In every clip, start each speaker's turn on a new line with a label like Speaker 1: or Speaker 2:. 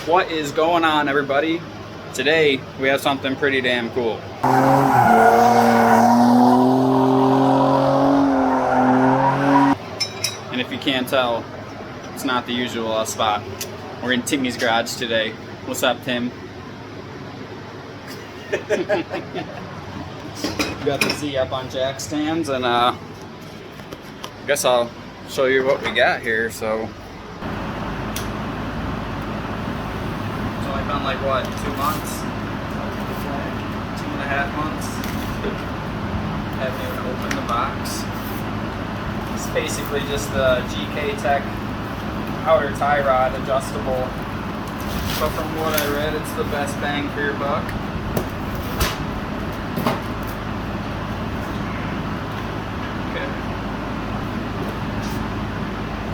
Speaker 1: What is going on, everybody? Today we have something pretty damn cool. And if you can't tell, it's not the usual spot. We're in Timmy's garage today. What's up, Tim? Got the Z up on jack stands, and I guess I'll show you what we got here. So it's only been like what, 2 months? 2.5 months. Haven't even opened the box. It's basically just the gktech outer tie rod adjustable. But from what I read, it's the best bang for your buck. Okay.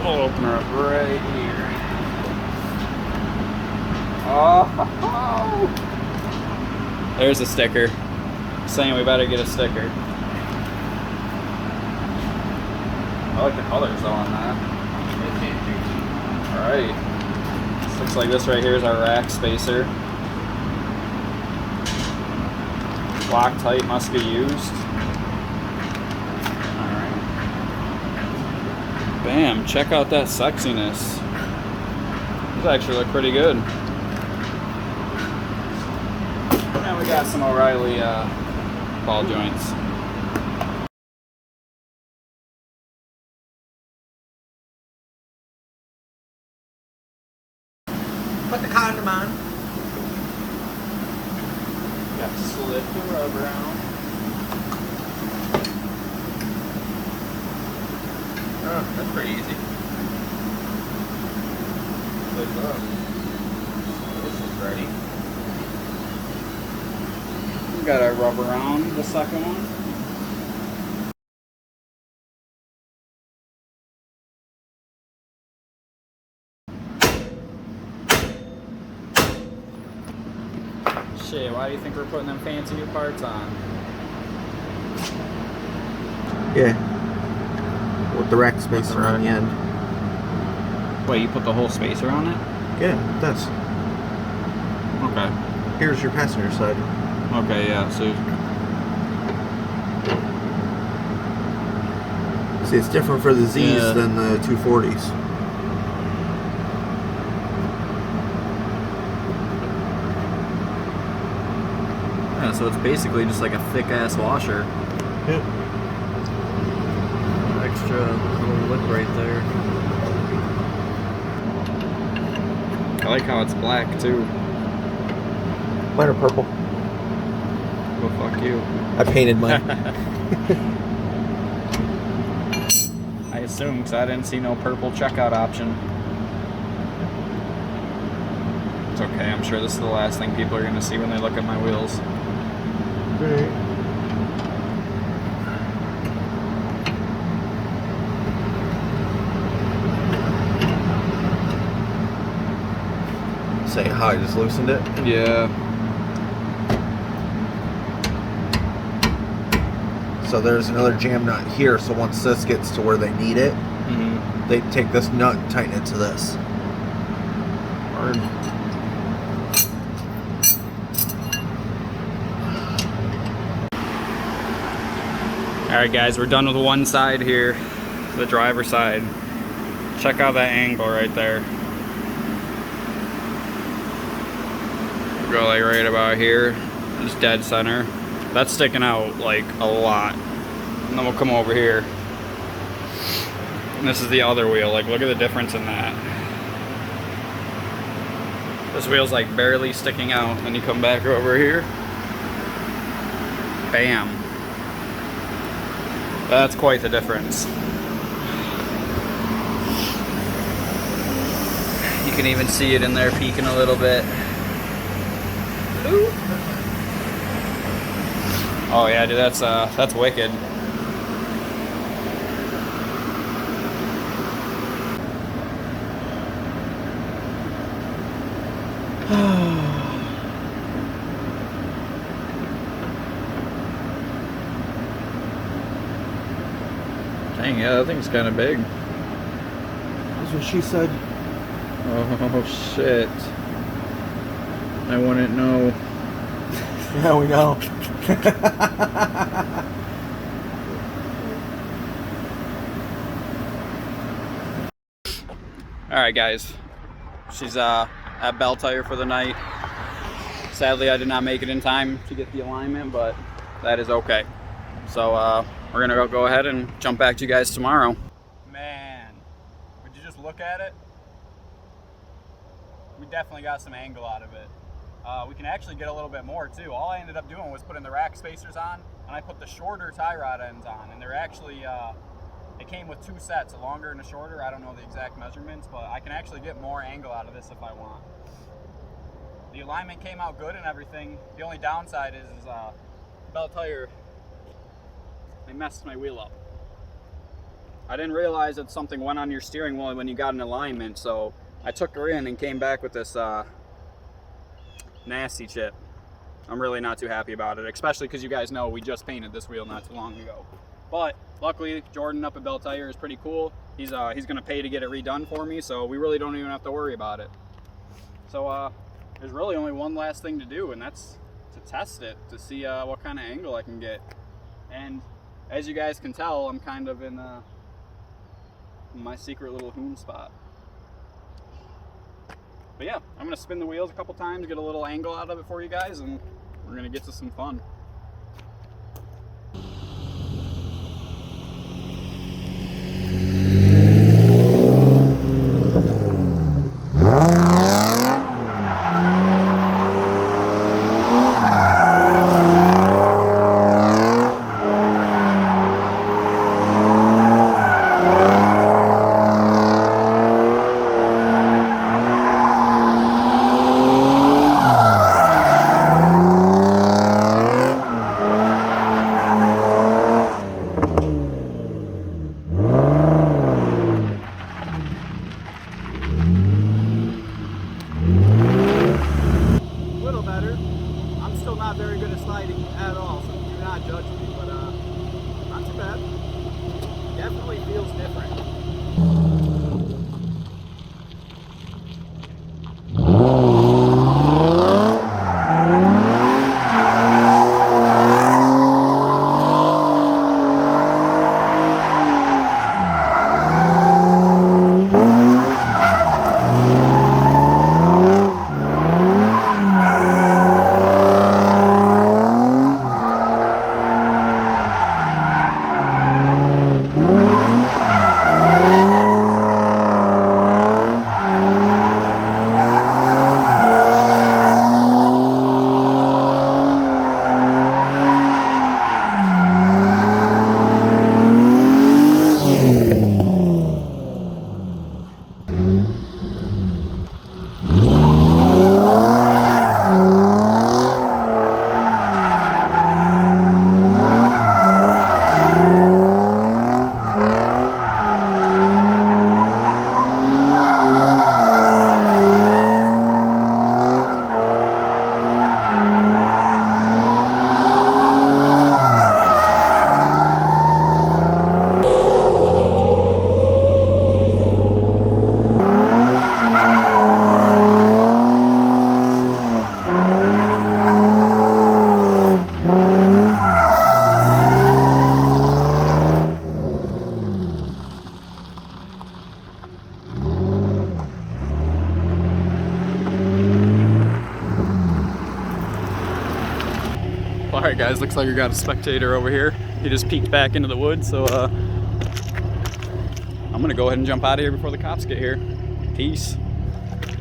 Speaker 1: We'll open her up right here. Oh! There's a sticker. Saying we better get a sticker. I like the colors though on that. Alright. This looks like this right here is our rack spacer. Loctite must be used. Alright. Bam, check out that sexiness. These actually look pretty good. And we got some O'Reilly ball joints.
Speaker 2: Put the condom on.
Speaker 1: Got to slip the rubber out. Oh, that's pretty easy. Good luck. This is ready. We got our rubber on the second one. Shit, why do you think we're putting them fancy new parts on?
Speaker 2: Yeah. With the rack spacer on the end.
Speaker 1: Wait, you put the whole spacer on it?
Speaker 2: Yeah, that's.
Speaker 1: Okay.
Speaker 2: Here's your passenger side.
Speaker 1: Okay, yeah, so...
Speaker 2: See, it's different for the Z's than the 240s.
Speaker 1: Yeah, so it's basically just like a thick-ass washer.
Speaker 2: Yep.
Speaker 1: Extra little lip right there. I like how it's black, too.
Speaker 2: Mine are purple.
Speaker 1: Well, fuck you.
Speaker 2: I painted mine.
Speaker 1: I assume, because I didn't see no purple checkout option. It's okay, I'm sure this is the last thing people are going to see when they look at my wheels.
Speaker 2: Right. Say how I just loosened it.
Speaker 1: Yeah.
Speaker 2: So there's another jam nut here, so once this gets to where they need it, they take this nut and tighten it to this.
Speaker 1: Hard. Alright guys, we're done with one side here, the driver's side. Check out that angle right there. Go like right about here, just dead center. That's sticking out like a lot. And then we'll come over here. And this is the other wheel, like look at the difference in that. This wheel's like barely sticking out, and then you come back over here. Bam. That's quite the difference. You can even see it in there peeking a little bit. Ooh. Oh yeah, dude, that's wicked. Dang, yeah, that thing's kind of big.
Speaker 2: That's what she said.
Speaker 1: Oh shit. I wouldn't know.
Speaker 2: Yeah, we know.
Speaker 1: Alright guys, she's at Bell Tire for the night. Sadly I did not make it in time to get the alignment, but that is okay. So we're gonna go ahead and jump back to you guys tomorrow. Man, would you just look at it? We definitely got some angle out of it. We can actually get a little bit more too. All I ended up doing was putting the rack spacers on, and I put the shorter tie rod ends on, and they're actually it came with 2 sets, a longer and a shorter. I don't know the exact measurements, but I can actually get more angle out of this if I want. The alignment came out good and everything. The only downside is Bell Tire, they messed my wheel up. I didn't realize that something went on your steering wheel when you got an alignment, so I took her in and came back with this nasty chip. I'm really not too happy about it, especially because you guys know we just painted this wheel not too long ago. But luckily, Jordan up at Bell Tire is pretty cool. He's gonna pay to get it redone for me, so we really don't even have to worry about it. So there's really only one last thing to do, and that's to test it to see what kind of angle I can get. And as you guys can tell, I'm kind of in my secret little hoon spot. But yeah, I'm gonna spin the wheels a couple times, get a little angle out of it for you guys, and we're gonna get to some fun. Alright guys, looks like we got a spectator over here. He just peeked back into the woods, so I'm gonna go ahead and jump out of here before the cops get here. Peace.